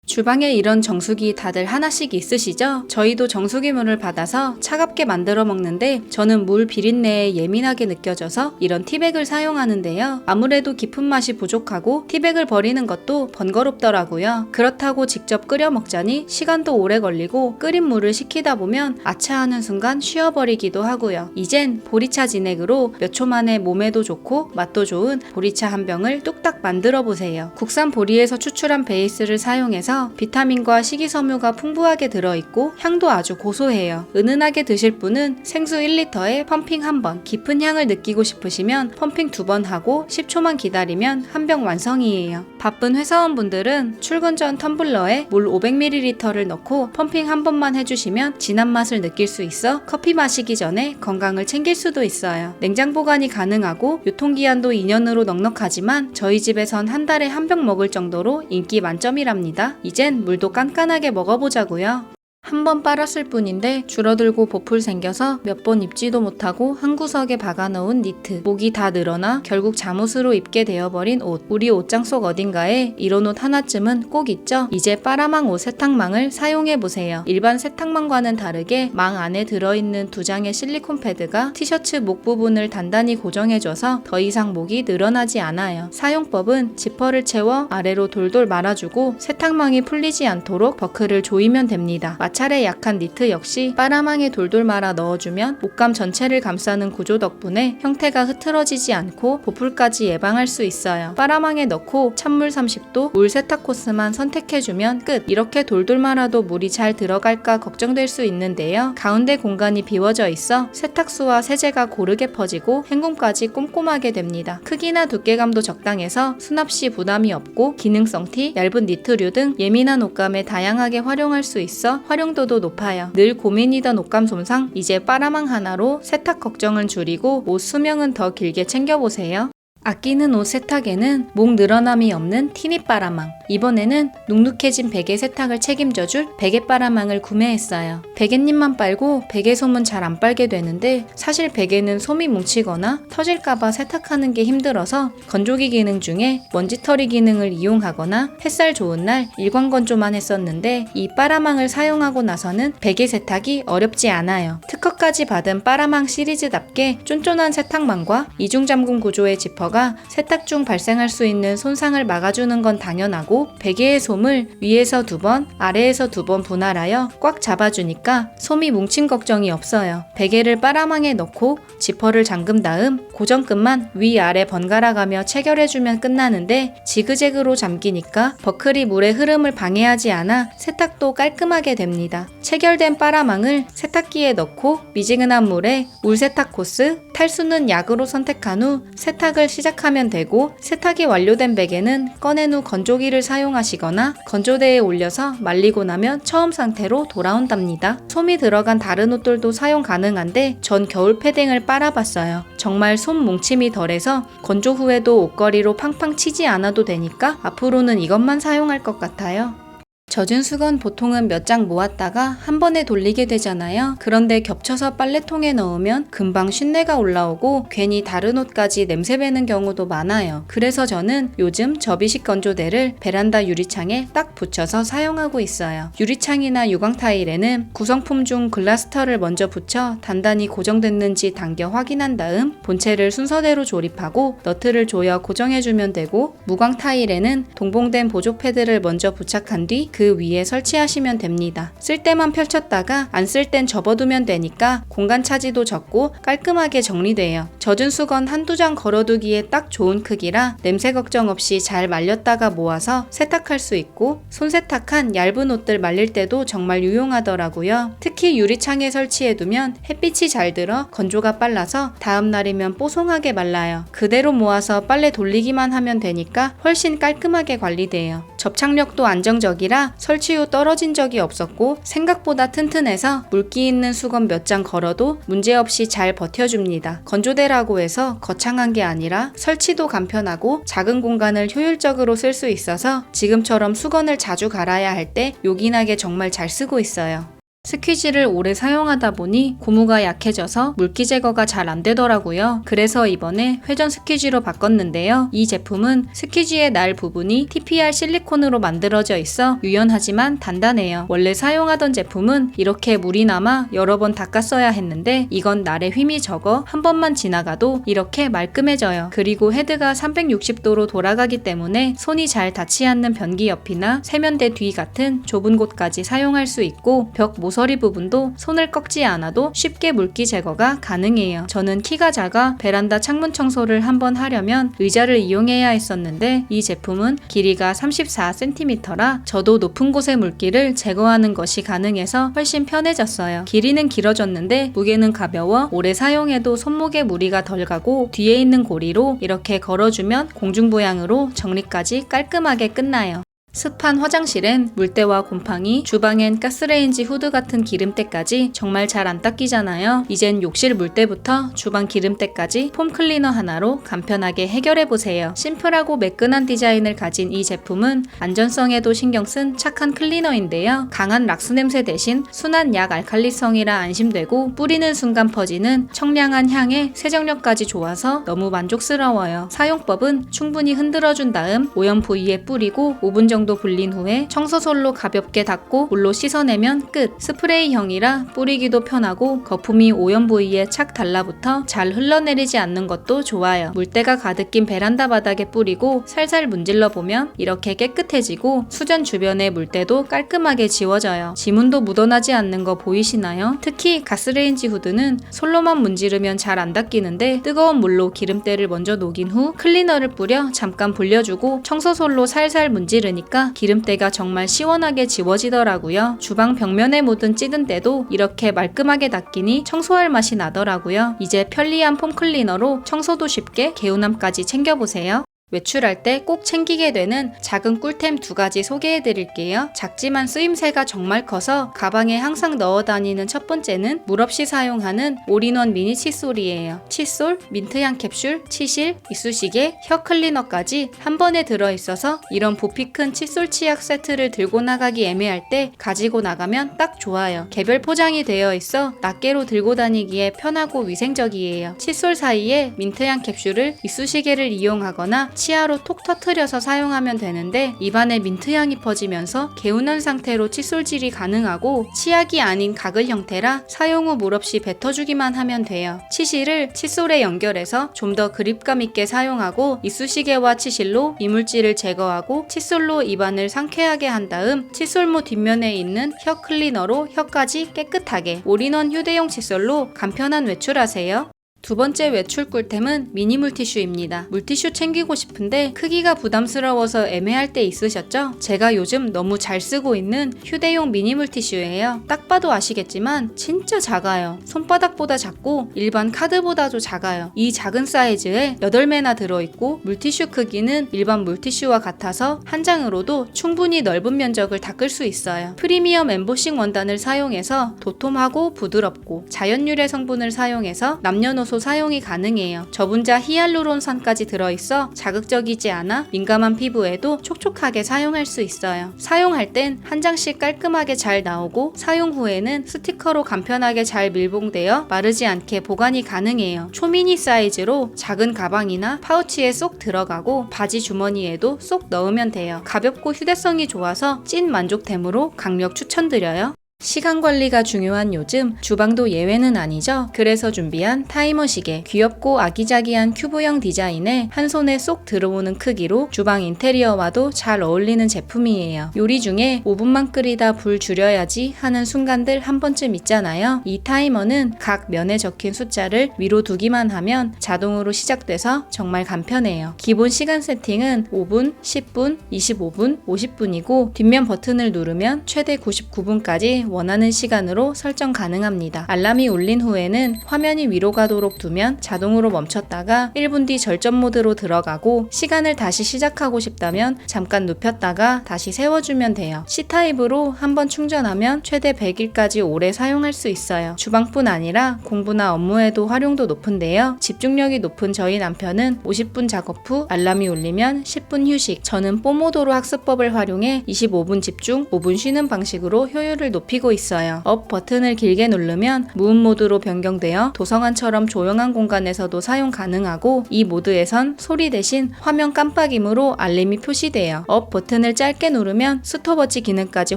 주방에 이런 정수기 다들 하나씩 있으시죠? 저희도 정수기물을 받아서 차갑게 만들어 먹는데 저는 물 비린내에 예민하게 느껴져서 이런 티백을 사용하는데요. 아무래도 깊은 맛이 부족하고 티백을 버리는 것도 번거롭더라고요. 그렇다고 직접 끓여 먹자니 시간도 오래 걸리고 끓인 물을 식히다 보면 아차하는 순간 쉬어버리기도 하고요. 이젠 보리차 진액으로 몇 초 만에 몸에도 좋고 맛도 좋은 보리차 한 병을 뚝딱 만들어 보세요. 국산 보리에서 추출한 베이스를 사용해서 비타민과 식이섬유가 풍부하게 들어있고 향도 아주 고소해요. 은은하게 드실 분은 생수 1리터에 펌핑 1번, 깊은 향을 느끼고 싶으시면 펌핑 2번 하고 10초만 기다리면 한 병 완성이에요. 바쁜 회사원분들은 출근 전 텀블러에 물 500ml를 넣고 펌핑 1번만 해주시면 진한 맛을 느낄 수 있어 커피 마시기 전에 건강을 챙길 수도 있어요. 냉장 보관이 가능하고 유통기한도 2년으로 넉넉하지만 저희 집에선 한 달에 한 병 먹을 정도로 인기 만점이랍니다. 이젠 물도 깐깐하게 먹어보자고요. 한 번 빨았을 뿐인데 줄어들고 보풀 생겨서 몇 번 입지도 못하고 한 구석에 박아놓은 니트, 목이 다 늘어나 결국 잠옷으로 입게 되어버린 옷. 우리 옷장 속 어딘가에 이런 옷 하나쯤은 꼭 있죠? 이제 빨아망 옷 세탁망을 사용해보세요. 일반 세탁망과는 다르게 망 안에 들어있는 2장의 실리콘 패드가 티셔츠 목 부분을 단단히 고정해줘서 더 이상 목이 늘어나지 않아요. 사용법은 지퍼를 채워 아래로 돌돌 말아주고 세탁망이 풀리지 않도록 버클을 조이면 됩니다. 마찰에 약한 니트 역시 빨아망에 돌돌 말아 넣어주면 옷감 전체를 감싸는 구조 덕분에 형태가 흐트러지지 않고 보풀까지 예방할 수 있어요. 빨아망에 넣고 찬물 30도, 물 세탁 코스만 선택해주면 끝! 이렇게 돌돌 말아도 물이 잘 들어갈까 걱정될 수 있는데요. 가운데 공간이 비워져 있어 세탁수와 세제가 고르게 퍼지고 헹굼까지 꼼꼼하게 됩니다. 크기나 두께감도 적당해서 수납 시 부담이 없고 기능성 티, 얇은 니트류 등 예민한 옷감에 다양하게 활용할 수 있어 활용도도 높아요. 늘 고민이던 옷감 손상, 이제 빨아망 하나로 세탁 걱정은 줄이고 옷 수명은 더 길게 챙겨보세요. 아끼는 옷 세탁에는 목 늘어남이 없는 티닙 빨아망. 이번에는 눅눅해진 베개 세탁을 책임져줄 베개 빨아망을 구매했어요. 베갯잎만 빨고 베개 솜은 잘 안 빨게 되는데 사실 베개는 솜이 뭉치거나 터질까봐 세탁하는 게 힘들어서 건조기 기능 중에 먼지털이 기능을 이용하거나 햇살 좋은 날 일광건조만 했었는데 이 빨아망을 사용하고 나서는 베개 세탁이 어렵지 않아요. 특허까지 받은 빨아망 시리즈답게 쫀쫀한 세탁망과 이중 잠금 구조의 지퍼 세탁 중 발생할 수 있는 손상을 막아주는 건 당연하고 베개의 솜을 위에서 2번, 아래에서 2번 분할하여 꽉 잡아주니까 솜이 뭉친 걱정이 없어요. 베개를 빨아망에 넣고 지퍼를 잠근 다음 고정끈만 위아래 번갈아가며 체결해주면 끝나는데 지그재그로 잠기니까 버클이 물의 흐름을 방해하지 않아 세탁도 깔끔하게 됩니다. 체결된 빨아망을 세탁기에 넣고 미지근한 물에 물세탁 코스, 탈수는 약으로 선택한 후 세탁을 시작하면 되고, 세탁이 완료된 베개는 꺼낸 후 건조기를 사용하시거나 건조대에 올려서 말리고 나면 처음 상태로 돌아온답니다. 솜이 들어간 다른 옷들도 사용 가능한데 전 겨울 패딩을 빨아봤어요. 정말 솜 뭉침이 덜해서 건조 후에도 옷걸이로 팡팡 치지 않아도 되니까 앞으로는 이것만 사용할 것 같아요. 젖은 수건 보통은 몇 장 모았다가 한 번에 돌리게 되잖아요. 그런데 겹쳐서 빨래통에 넣으면 금방 쉰내가 올라오고 괜히 다른 옷까지 냄새 배는 경우도 많아요. 그래서 저는 요즘 접이식 건조대를 베란다 유리창에 딱 붙여서 사용하고 있어요. 유리창이나 유광 타일에는 구성품 중 글라스터를 먼저 붙여 단단히 고정됐는지 당겨 확인한 다음 본체를 순서대로 조립하고 너트를 조여 고정해주면 되고, 무광 타일에는 동봉된 보조 패드를 먼저 부착한 뒤 그 위에 설치하시면 됩니다. 쓸 때만 펼쳤다가 안 쓸 땐 접어두면 되니까 공간 차지도 적고 깔끔하게 정리돼요. 젖은 수건 한두 장 걸어두기에 딱 좋은 크기라 냄새 걱정 없이 잘 말렸다가 모아서 세탁할 수 있고, 손세탁한 얇은 옷들 말릴 때도 정말 유용하더라고요. 특히 유리창에 설치해두면 햇빛이 잘 들어 건조가 빨라서 다음날이면 뽀송하게 말라요. 그대로 모아서 빨래 돌리기만 하면 되니까 훨씬 깔끔하게 관리돼요. 접착력도 안정적이라 설치 후 떨어진 적이 없었고, 생각보다 튼튼해서 물기 있는 수건 몇 장 걸어도 문제없이 잘 버텨줍니다. 건조대라고 해서 거창한 게 아니라 설치도 간편하고 작은 공간을 효율적으로 쓸 수 있어서 지금처럼 수건을 자주 갈아야 할 때 요긴하게 정말 잘 쓰고 있어요. 스퀴지를 오래 사용하다 보니 고무가 약해져서 물기 제거가 잘 안 되더라고요. 그래서 이번에 회전 스퀴지로 바꿨는데요. 이 제품은 스퀴지의 날 부분이 TPR 실리콘으로 만들어져 있어 유연하지만 단단해요. 원래 사용하던 제품은 이렇게 물이 남아 여러 번 닦았어야 했는데 이건 날의 힘이 적어 한 번만 지나가도 이렇게 말끔해져요. 그리고 헤드가 360도로 돌아가기 때문에 손이 잘 닿지 않는 변기 옆이나 세면대 뒤 같은 좁은 곳까지 사용할 수 있고, 벽 모서리 부분도 손을 꺾지 않아도 쉽게 물기 제거가 가능해요. 저는 키가 작아 베란다 창문 청소를 한번 하려면 의자를 이용해야 했었는데 이 제품은 길이가 34cm라 저도 높은 곳의 물기를 제거하는 것이 가능해서 훨씬 편해졌어요. 길이는 길어졌는데 무게는 가벼워 오래 사용해도 손목에 무리가 덜 가고, 뒤에 있는 고리로 이렇게 걸어주면 공중부양으로 정리까지 깔끔하게 끝나요. 습한 화장실엔 물때와 곰팡이, 주방엔 가스레인지 후드 같은 기름때까지 정말 잘 안 닦이잖아요. 이젠 욕실 물때부터 주방 기름때까지 폼 클리너 하나로 간편하게 해결해보세요. 심플하고 매끈한 디자인을 가진 이 제품은 안전성에도 신경쓴 착한 클리너인데요. 강한 락스 냄새 대신 순한 약 알칼리성이라 안심되고, 뿌리는 순간 퍼지는 청량한 향에 세정력까지 좋아서 너무 만족스러워요. 사용법은 충분히 흔들어준 다음 오염 부위에 뿌리고 5분 정도 불린 후에 청소솔로 가볍게 닦고 물로 씻어내면 끝. 스프레이형이라 뿌리기도 편하고 거품이 오염 부위에 착 달라붙어 잘 흘러내리지 않는 것도 좋아요. 물때가 가득 낀 베란다 바닥에 뿌리고 살살 문질러 보면 이렇게 깨끗해지고, 수전 주변의 물때도 깔끔하게 지워져요. 지문도 묻어나지 않는 거 보이시나요? 특히 가스레인지 후드는 솔로만 문지르면 잘 안 닦이는데 뜨거운 물로 기름때를 먼저 녹인 후 클리너를 뿌려 잠깐 불려주고 청소솔로 살살 문지르니까 기름때가 정말 시원하게 지워지더라고요. 주방 벽면에 묻은 찌든 때도 이렇게 말끔하게 닦이니 청소할 맛이 나더라고요. 이제 편리한 폼 클리너로 청소도 쉽게 개운함까지 챙겨보세요. 외출할 때 꼭 챙기게 되는 작은 꿀템 2가지 소개해드릴게요. 작지만 쓰임새가 정말 커서 가방에 항상 넣어 다니는 첫 번째는 물 없이 사용하는 올인원 미니 칫솔이에요. 칫솔, 민트향 캡슐, 치실, 이쑤시개, 혀 클리너까지 한 번에 들어있어서 이런 부피 큰 칫솔 치약 세트를 들고 나가기 애매할 때 가지고 나가면 딱 좋아요. 개별 포장이 되어 있어 낱개로 들고 다니기에 편하고 위생적이에요. 칫솔 사이에 민트향 캡슐을 이쑤시개를 이용하거나 치아로 톡 터트려서 사용하면 되는데, 입안에 민트향이 퍼지면서 개운한 상태로 칫솔질이 가능하고 치약이 아닌 가글 형태라 사용 후 물 없이 뱉어주기만 하면 돼요. 치실을 칫솔에 연결해서 좀 더 그립감 있게 사용하고, 이쑤시개와 치실로 이물질을 제거하고 칫솔로 입안을 상쾌하게 한 다음 칫솔모 뒷면에 있는 혀 클리너로 혀까지 깨끗하게. 올인원 휴대용 칫솔로 간편한 외출하세요. 두 번째 외출 꿀템은 미니 물티슈입니다. 물티슈 챙기고 싶은데 크기가 부담스러워서 애매할 때 있으셨죠? 제가 요즘 너무 잘 쓰고 있는 휴대용 미니 물티슈예요. 딱 봐도 아시겠지만 진짜 작아요. 손바닥보다 작고 일반 카드보다도 작아요. 이 작은 사이즈에 8매나 들어있고 물티슈 크기는 일반 물티슈와 같아서 한 장으로도 충분히 넓은 면적을 닦을 수 있어요. 프리미엄 엠보싱 원단을 사용해서 도톰하고 부드럽고 자연 유래 성분을 사용해서 남녀노소 사용이 가능해요. 저분자 히알루론산까지 들어있어 자극적이지 않아 민감한 피부에도 촉촉하게 사용할 수 있어요. 사용할 땐 한 장씩 깔끔하게 잘 나오고 사용 후에는 스티커로 간편하게 잘 밀봉되어 마르지 않게 보관이 가능해요. 초미니 사이즈로 작은 가방이나 파우치에 쏙 들어가고 바지 주머니에도 쏙 넣으면 돼요. 가볍고 휴대성이 좋아서 찐 만족템으로 강력 추천드려요. 시간 관리가 중요한 요즘 주방도 예외는 아니죠. 그래서 준비한 타이머 시계. 귀엽고 아기자기한 큐브형 디자인에 한 손에 쏙 들어오는 크기로 주방 인테리어와도 잘 어울리는 제품이에요. 요리 중에 5분만 끓이다 불 줄여야지 하는 순간들 한 번쯤 있잖아요. 이 타이머는 각 면에 적힌 숫자를 위로 두기만 하면 자동으로 시작돼서 정말 간편해요. 기본 시간 세팅은 5분, 10분, 25분, 50분이고 뒷면 버튼을 누르면 최대 99분까지 원하는 시간으로 설정 가능합니다. 알람이 울린 후에는 화면이 위로 가도록 두면 자동으로 멈췄다가 1분 뒤 절전 모드로 들어가고 시간을 다시 시작하고 싶다면 잠깐 눕혔다가 다시 세워주면 돼요. C타입으로 한번 충전하면 최대 100일까지 오래 사용할 수 있어요. 주방뿐 아니라 공부나 업무에도 활용도 높은데요. 집중력이 높은 저희 남편은 50분 작업 후 알람이 울리면 10분 휴식, 저는 뽀모도로 학습법을 활용해 25분 집중, 5분 쉬는 방식으로 효율을 높이고 있어요. 업 버튼을 길게 누르면 무음 모드로 변경되어 도서관처럼 조용한 공간에서도 사용 가능하고 이 모드에선 소리 대신 화면 깜빡임으로 알림이 표시돼요. 업 버튼을 짧게 누르면 스톱워치 기능까지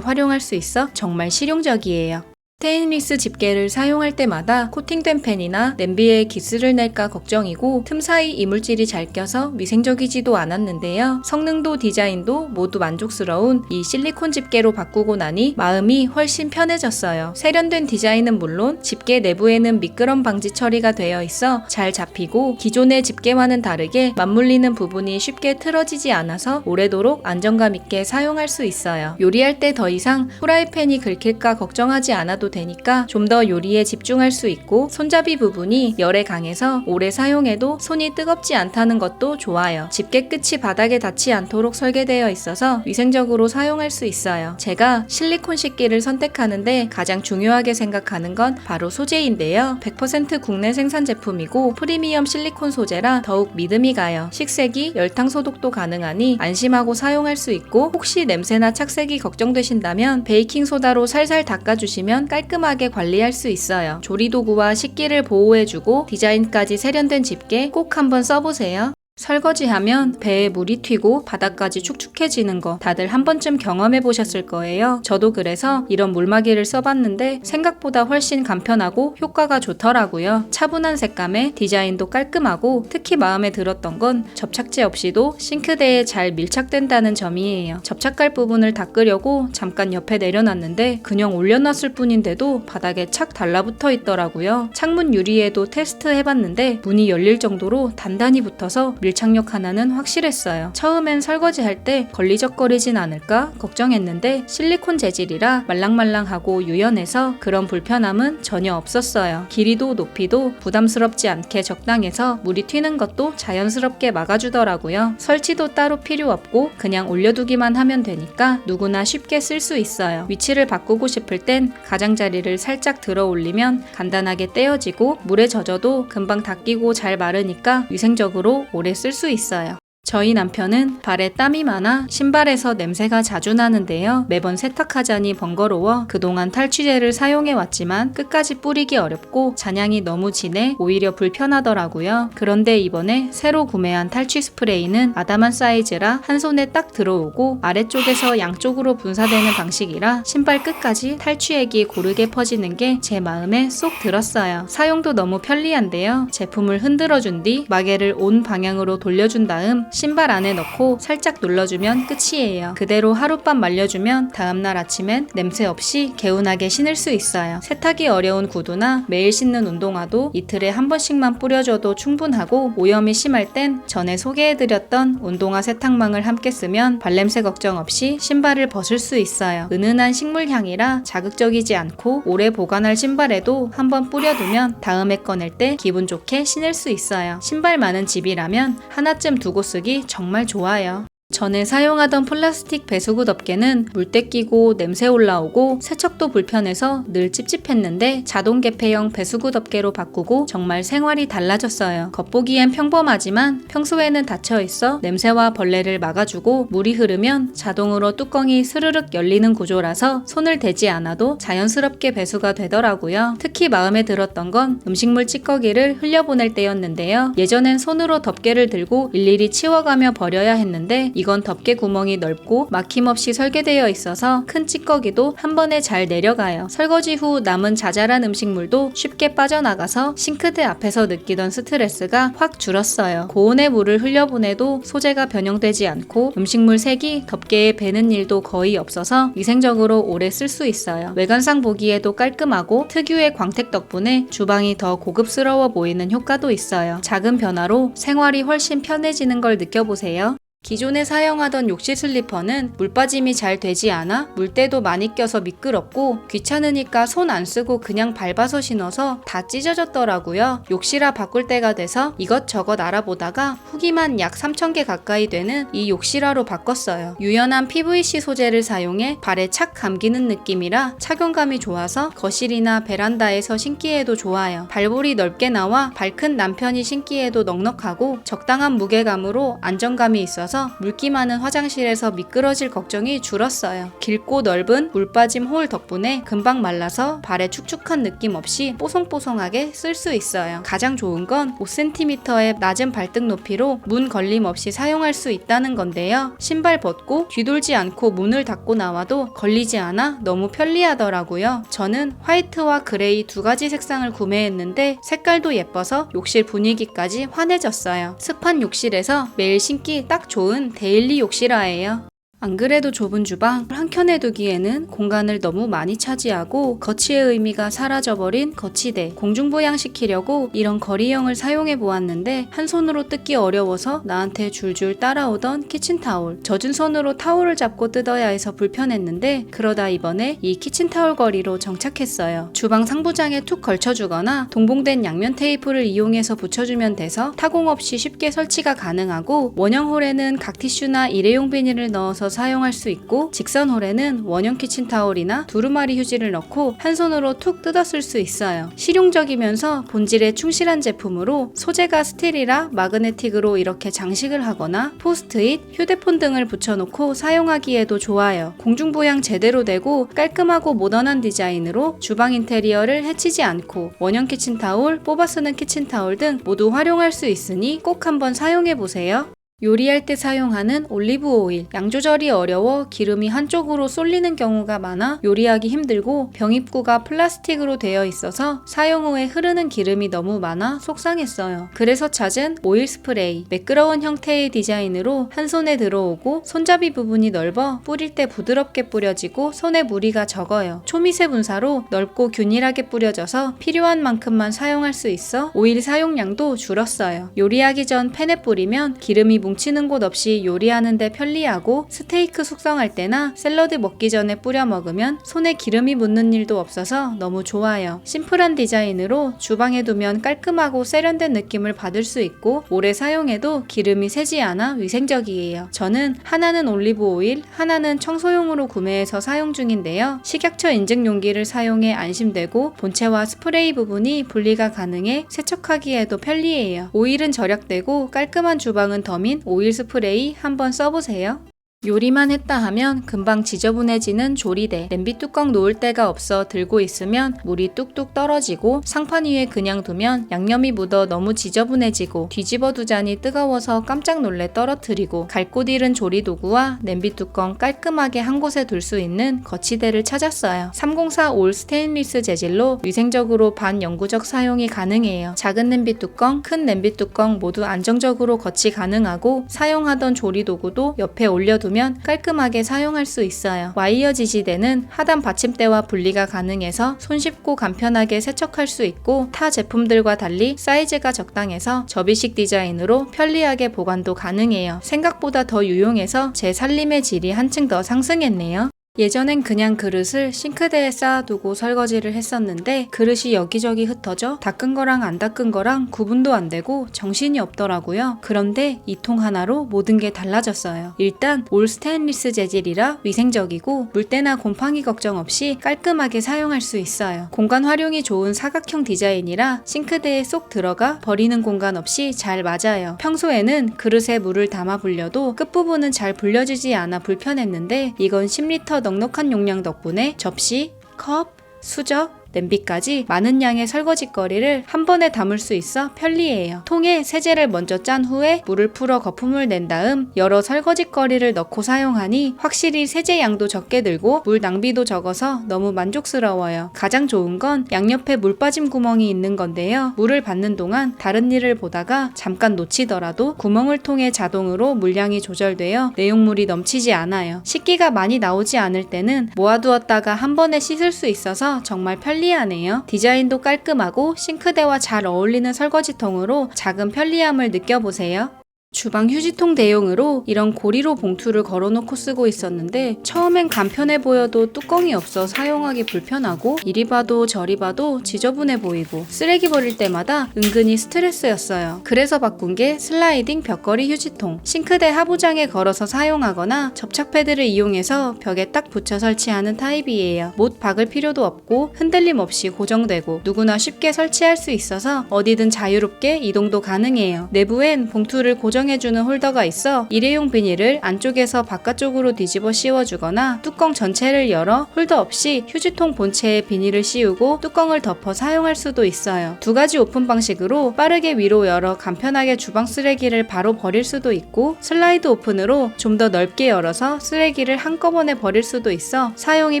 활용할 수 있어 정말 실용적이에요. 스테인리스 집게를 사용할 때마다 코팅된 펜이나 냄비에 기스를 낼까 걱정이고 틈 사이 이물질이 잘 껴서 위생적이지도 않았는데요. 성능도 디자인도 모두 만족스러운 이 실리콘 집게로 바꾸고 나니 마음이 훨씬 편해졌어요. 세련된 디자인은 물론 집게 내부에는 미끄럼 방지 처리가 되어 있어 잘 잡히고 기존의 집게와는 다르게 맞물리는 부분이 쉽게 틀어지지 않아서 오래도록 안정감 있게 사용할 수 있어요. 요리할 때 더 이상 프라이팬이 긁힐까 걱정하지 않아도 되니까 좀 더 요리에 집중할 수 있고 손잡이 부분이 열에 강해서 오래 사용해도 손이 뜨겁지 않다는 것도 좋아요. 집게 끝이 바닥에 닿지 않도록 설계되어 있어서 위생적으로 사용할 수 있어요. 제가 실리콘 식기를 선택하는데 가장 중요하게 생각하는 건 바로 소재인데요. 100% 국내 생산 제품이고 프리미엄 실리콘 소재라 더욱 믿음이 가요. 식세기, 열탕 소독도 가능하니 안심하고 사용할 수 있고 혹시 냄새나 착색이 걱정되신다면 베이킹소다로 살살 닦아주시면 깔끔하게 관리할 수 있어요. 조리도구와 식기를 보호해주고 디자인까지 세련된 집게 꼭 한번 써보세요. 설거지하면 배에 물이 튀고 바닥까지 축축해지는 거 다들 한 번쯤 경험해 보셨을 거예요. 저도 그래서 이런 물막이를 써봤는데 생각보다 훨씬 간편하고 효과가 좋더라고요. 차분한 색감에 디자인도 깔끔하고 특히 마음에 들었던 건 접착제 없이도 싱크대에 잘 밀착된다는 점이에요. 접착갈 부분을 닦으려고 잠깐 옆에 내려놨는데 그냥 올려놨을 뿐인데도 바닥에 착 달라붙어 있더라고요. 창문 유리에도 테스트 해봤는데 문이 열릴 정도로 단단히 붙어서 밀착력 하나는 확실했어요. 처음엔 설거지할 때 걸리적거리진 않을까 걱정했는데 실리콘 재질이라 말랑말랑하고 유연해서 그런 불편함은 전혀 없었어요. 길이도 높이도 부담스럽지 않게 적당해서 물이 튀는 것도 자연스럽게 막아주더라고요. 설치도 따로 필요 없고 그냥 올려두기만 하면 되니까 누구나 쉽게 쓸 수 있어요. 위치를 바꾸고 싶을 땐 가장자리를 살짝 들어 올리면 간단하게 떼어지고 물에 젖어도 금방 닦이고 잘 마르니까 위생적으로 오래 쓸 수 있어요. 저희 남편은 발에 땀이 많아 신발에서 냄새가 자주 나는데요. 매번 세탁하자니 번거로워 그동안 탈취제를 사용해왔지만 끝까지 뿌리기 어렵고 잔향이 너무 진해 오히려 불편하더라고요. 그런데 이번에 새로 구매한 탈취 스프레이는 아담한 사이즈라 한 손에 딱 들어오고 아래쪽에서 양쪽으로 분사되는 방식이라 신발 끝까지 탈취액이 고르게 퍼지는 게 제 마음에 쏙 들었어요. 사용도 너무 편리한데요. 제품을 흔들어준 뒤 마개를 온 방향으로 돌려준 다음 신발 안에 넣고 살짝 눌러주면 끝이에요. 그대로 하룻밤 말려주면 다음날 아침엔 냄새 없이 개운하게 신을 수 있어요. 세탁이 어려운 구두나 매일 신는 운동화도 이틀에 한 번씩만 뿌려줘도 충분하고 오염이 심할 땐 전에 소개해드렸던 운동화 세탁망을 함께 쓰면 발냄새 걱정 없이 신발을 벗을 수 있어요. 은은한 식물향이라 자극적이지 않고 오래 보관할 신발에도 한번 뿌려두면 다음에 꺼낼 때 기분 좋게 신을 수 있어요. 신발 많은 집이라면 하나쯤 두고 쓰기 정말 좋아요. 전에 사용하던 플라스틱 배수구 덮개는 물때 끼고 냄새 올라오고 세척도 불편해서 늘 찝찝했는데 자동 개폐형 배수구 덮개로 바꾸고 정말 생활이 달라졌어요. 겉보기엔 평범하지만 평소에는 닫혀있어 냄새와 벌레를 막아주고 물이 흐르면 자동으로 뚜껑이 스르륵 열리는 구조라서 손을 대지 않아도 자연스럽게 배수가 되더라고요. 특히 마음에 들었던 건 음식물 찌꺼기를 흘려보낼 때였는데요. 예전엔 손으로 덮개를 들고 일일이 치워가며 버려야 했는데 이건 덮개 구멍이 넓고 막힘없이 설계되어 있어서 큰 찌꺼기도 한 번에 잘 내려가요. 설거지 후 남은 자잘한 음식물도 쉽게 빠져나가서 싱크대 앞에서 느끼던 스트레스가 확 줄었어요. 고온의 물을 흘려보내도 소재가 변형되지 않고 음식물 색이 덮개에 배는 일도 거의 없어서 위생적으로 오래 쓸 수 있어요. 외관상 보기에도 깔끔하고 특유의 광택 덕분에 주방이 더 고급스러워 보이는 효과도 있어요. 작은 변화로 생활이 훨씬 편해지는 걸 느껴보세요. 기존에 사용하던 욕실 슬리퍼는 물빠짐이 잘 되지 않아 물때도 많이 껴서 미끄럽고 귀찮으니까 손 안 쓰고 그냥 밟아서 신어서 다 찢어졌더라고요. 욕실화 바꿀 때가 돼서 이것저것 알아보다가 후기만 약 3,000개 가까이 되는 이 욕실화로 바꿨어요. 유연한 PVC 소재를 사용해 발에 착 감기는 느낌이라 착용감이 좋아서 거실이나 베란다에서 신기에도 좋아요. 발볼이 넓게 나와 발 큰 남편이 신기에도 넉넉하고 적당한 무게감으로 안정감이 있어서 물기 많은 화장실에서 미끄러질 걱정이 줄었어요. 깊고 넓은 물빠짐 홀 덕분에 금방 말라서 발에 축축한 느낌 없이 뽀송뽀송하게 쓸 수 있어요. 가장 좋은 건 5cm의 낮은 발등 높이로 문 걸림 없이 사용할 수 있다는 건데요. 신발 벗고 뒤돌지 않고 문을 닫고 나와도 걸리지 않아 너무 편리하더라고요. 저는 화이트와 그레이 두 가지 색상을 구매했는데 색깔도 예뻐서 욕실 분위기까지 환해졌어요. 습한 욕실에서 매일 신기 딱 좋은 데일리 욕실화예요. 안 그래도 좁은 주방 한켠에 두기에는 공간을 너무 많이 차지하고 거치의 의미가 사라져버린 거치대. 공중부양시키려고 이런 거리형을 사용해 보았는데 한 손으로 뜯기 어려워서 나한테 줄줄 따라오던 키친타올. 젖은 손으로 타올을 잡고 뜯어야 해서 불편했는데 그러다 이번에 이 키친타올 거리로 정착했어요. 주방 상부장에 툭 걸쳐주거나 동봉된 양면 테이프를 이용해서 붙여주면 돼서 타공 없이 쉽게 설치가 가능하고 원형 홀에는 각 티슈나 일회용 비닐을 넣어서 사용할 수 있고 직선 홀에는 원형 키친타올이나 두루마리 휴지를 넣고 한 손으로 툭 뜯어 쓸 수 있어요. 실용적이면서 본질에 충실한 제품으로 소재가 스틸이라 마그네틱으로 이렇게 장식을 하거나 포스트잇, 휴대폰 등을 붙여놓고 사용하기에도 좋아요. 공중부양 제대로 되고 깔끔하고 모던한 디자인으로 주방 인테리어를 해치지 않고 원형 키친타올, 뽑아 쓰는 키친타올 등 모두 활용할 수 있으니 꼭 한번 사용해보세요. 요리할 때 사용하는 올리브 오일. 양 조절이 어려워 기름이 한쪽으로 쏠리는 경우가 많아 요리하기 힘들고 병입구가 플라스틱으로 되어 있어서 사용 후에 흐르는 기름이 너무 많아 속상했어요. 그래서 찾은 오일 스프레이. 매끄러운 형태의 디자인으로 한 손에 들어오고 손잡이 부분이 넓어 뿌릴 때 부드럽게 뿌려지고 손에 무리가 적어요. 초미세 분사로 넓고 균일하게 뿌려져서 필요한 만큼만 사용할 수 있어 오일 사용량도 줄었어요. 요리하기 전 팬에 뿌리면 기름이 뭉치는 곳 없이 요리하는 데 편리하고 스테이크 숙성할 때나 샐러드 먹기 전에 뿌려 먹으면 손에 기름이 묻는 일도 없어서 너무 좋아요. 심플한 디자인으로 주방에 두면 깔끔하고 세련된 느낌을 받을 수 있고 오래 사용해도 기름이 새지 않아 위생적이에요. 저는 하나는 올리브 오일, 하나는 청소용으로 구매해서 사용 중인데요. 식약처 인증 용기를 사용해 안심되고 본체와 스프레이 부분이 분리가 가능해 세척하기에도 편리해요. 오일은 절약되고 깔끔한 주방은 덤인 오일 스프레이 한번 써보세요. 요리만 했다 하면 금방 지저분해지는 조리대, 냄비 뚜껑 놓을 데가 없어 들고 있으면 물이 뚝뚝 떨어지고 상판 위에 그냥 두면 양념이 묻어 너무 지저분해지고 뒤집어 두자니 뜨거워서 깜짝 놀래 떨어뜨리고 갈 곳 잃은 조리도구와 냄비 뚜껑 깔끔하게 한 곳에 둘 수 있는 거치대를 찾았어요. 304 올 스테인리스 재질로 위생적으로 반영구적 사용이 가능해요. 작은 냄비 뚜껑, 큰 냄비 뚜껑 모두 안정적으로 거치 가능하고 사용하던 조리도구도 옆에 올려두면 깔끔하게 사용할 수 있어요. 와이어 지지대는 하단 받침대와 분리가 가능해서 손쉽고 간편하게 세척할 수 있고 타 제품들과 달리 사이즈가 적당해서 접이식 디자인으로 편리하게 보관도 가능해요. 생각보다 더 유용해서 제 살림의 질이 한층 더 상승했네요. 예전엔 그냥 그릇을 싱크대에 쌓아두고 설거지를 했었는데 그릇이 여기저기 흩어져 닦은 거랑 안 닦은 거랑 구분도 안 되고 정신이 없더라고요. 그런데 이 통 하나로 모든 게 달라졌어요. 일단 올 스테인리스 재질이라 위생적이고 물때나 곰팡이 걱정 없이 깔끔하게 사용할 수 있어요. 공간 활용이 좋은 사각형 디자인이라 싱크대에 쏙 들어가 버리는 공간 없이 잘 맞아요. 평소에는 그릇에 물을 담아 불려도 끝부분은 잘 불려지지 않아 불편했는데 이건 10리터 넉넉한 용량 덕분에 접시, 컵, 수저, 냄비까지 많은 양의 설거지거리를 한 번에 담을 수 있어 편리해요. 통에 세제를 먼저 짠 후에 물을 풀어 거품을 낸 다음 여러 설거지거리를 넣고 사용하니 확실히 세제 양도 적게 들고 물 낭비도 적어서 너무 만족스러워요. 가장 좋은 건 양옆에 물 빠짐 구멍이 있는 건데요. 물을 받는 동안 다른 일을 보다가 잠깐 놓치더라도 구멍을 통해 자동으로 물량이 조절되어 내용물이 넘치지 않아요. 식기가 많이 나오지 않을 때는 모아두었다가 한 번에 씻을 수 있어서 정말 편리하네요. 디자인도 깔끔하고 싱크대와 잘 어울리는 설거지통으로 작은 편리함을 느껴보세요. 주방 휴지통 대용으로 이런 고리로 봉투를 걸어놓고 쓰고 있었는데 처음엔 간편해 보여도 뚜껑이 없어 사용하기 불편하고 이리 봐도 저리 봐도 지저분해 보이고 쓰레기 버릴 때마다 은근히 스트레스였어요. 그래서 바꾼 게 슬라이딩 벽걸이 휴지통. 싱크대 하부장에 걸어서 사용하거나 접착 패드를 이용해서 벽에 딱 붙여 설치하는 타입이에요. 못 박을 필요도 없고 흔들림 없이 고정되고 누구나 쉽게 설치할 수 있어서 어디든 자유롭게 이동도 가능해요. 내부엔 봉투를 고정해주는 홀더가 있어 일회용 비닐을 안쪽에서 바깥쪽으로 뒤집어 씌워주거나 뚜껑 전체를 열어 홀더 없이 휴지통 본체에 비닐을 씌우고 뚜껑을 덮어 사용할 수도 있어요. 두 가지 오픈 방식으로 빠르게 위로 열어 간편하게 주방 쓰레기를 바로 버릴 수도 있고 슬라이드 오픈으로 좀 더 넓게 열어서 쓰레기를 한꺼번에 버릴 수도 있어 사용이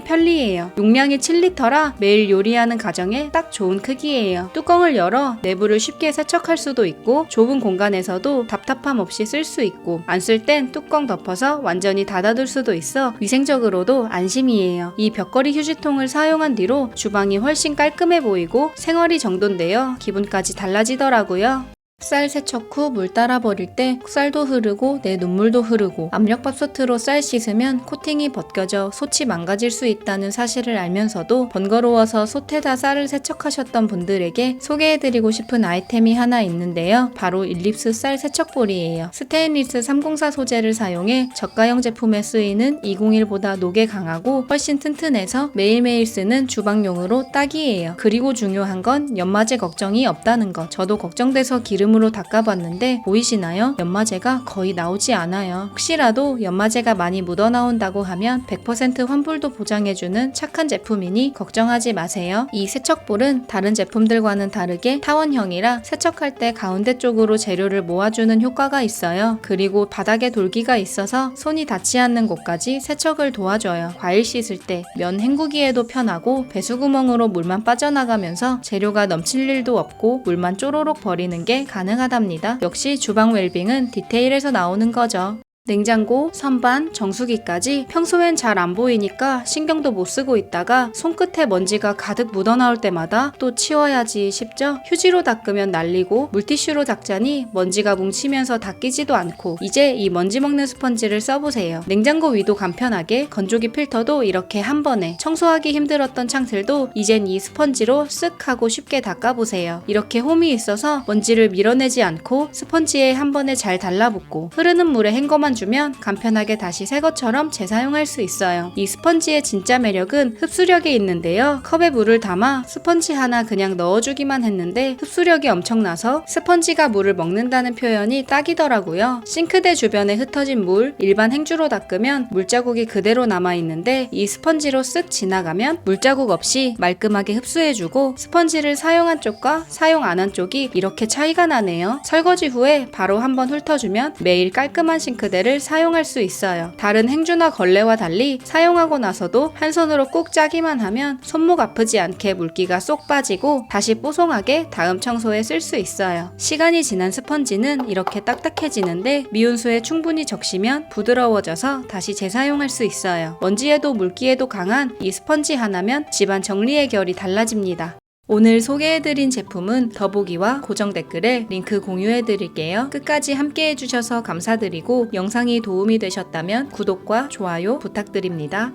편리해요. 용량이 7리터라 매일 요리하는 가정에 딱 좋은 크기예요. 뚜껑을 열어 내부를 쉽게 세척할 수도 있고 좁은 공간에서도 답답함 없이 쓸 수 있고 안 쓸 땐 뚜껑 덮어서 완전히 닫아둘 수도 있어 위생적으로도 안심이에요. 이 벽걸이 휴지통을 사용한 뒤로 주방이 훨씬 깔끔해 보이고 생활이 정돈되어 기분까지 달라지더라고요. 쌀 세척 후 물 따라 버릴 때 쌀도 흐르고 내 눈물도 흐르고 압력밥솥으로 쌀 씻으면 코팅이 벗겨져 솥이 망가질 수 있다는 사실을 알면서도 번거로워서 솥에다 쌀을 세척하셨던 분들에게 소개해드리고 싶은 아이템이 하나 있는데요. 바로 일립스 쌀 세척볼이에요. 스테인리스 304 소재를 사용해 저가형 제품에 쓰이는 201보다 녹에 강하고 훨씬 튼튼해서 매일매일 쓰는 주방용으로 딱이에요. 그리고 중요한 건 연마제 걱정이 없다는 것. 저도 걱정돼서 기름으로 닦아봤는데 보이시나요? 연마제가 거의 나오지 않아요. 혹시라도 연마제가 많이 묻어나온다고 하면 100% 환불도 보장해주는 착한 제품이니 걱정하지 마세요. 이 세척볼은 다른 제품들과는 다르게 타원형이라 세척할 때 가운데 쪽으로 재료를 모아주는 효과가 있어요. 그리고 바닥에 돌기가 있어서 손이 닿지 않는 곳까지 세척을 도와줘요. 과일 씻을 때, 면 헹구기에도 편하고 배수구멍으로 물만 빠져나가면서 재료가 넘칠 일도 없고 물만 쪼로록 버리는 게 가능하답니다. 역시 주방 웰빙은 디테일에서 나오는 거죠. 냉장고, 선반, 정수기까지 평소엔 잘 안 보이니까 신경도 못 쓰고 있다가 손끝에 먼지가 가득 묻어나올 때마다 또 치워야지 싶죠? 휴지로 닦으면 날리고 물티슈로 닦자니 먼지가 뭉치면서 닦이지도 않고 이제 이 먼지 먹는 스펀지를 써보세요. 냉장고 위도 간편하게 건조기 필터도 이렇게 한 번에 청소하기 힘들었던 창틀도 이젠 이 스펀지로 쓱 하고 쉽게 닦아보세요. 이렇게 홈이 있어서 먼지를 밀어내지 않고 스펀지에 한 번에 잘 달라붙고 흐르는 물에 헹궈만 주면 간편하게 다시 새 것처럼 재사용할 수 있어요. 이 스펀지의 진짜 매력은 흡수력에 있는데요. 컵에 물을 담아 스펀지 하나 그냥 넣어주기만 했는데 흡수력이 엄청나서 스펀지가 물을 먹는다는 표현이 딱이더라고요. 싱크대 주변에 흩어진 물, 일반 행주로 닦으면 물자국이 그대로 남아있는데 이 스펀지로 쓱 지나가면 물자국 없이 말끔하게 흡수해주고 스펀지를 사용한 쪽과 사용 안 한 쪽이 이렇게 차이가 나네요. 설거지 후에 바로 한번 훑어주면 매일 깔끔한 싱크대를 사용할 수 있어요. 다른 행주나 걸레와 달리 사용하고 나서도 한 손으로 꾹 짜기만 하면 손목 아프지 않게 물기가 쏙 빠지고 다시 뽀송하게 다음 청소에 쓸 수 있어요. 시간이 지난 스펀지는 이렇게 딱딱해지는데 미온수에 충분히 적시면 부드러워져서 다시 재사용할 수 있어요. 먼지에도 물기에도 강한 이 스펀지 하나면 집안 정리 해결이 달라집니다. 오늘 소개해드린 제품은 더보기와 고정 댓글에 링크 공유해드릴게요. 끝까지 함께 해주셔서 감사드리고 영상이 도움이 되셨다면 구독과 좋아요 부탁드립니다.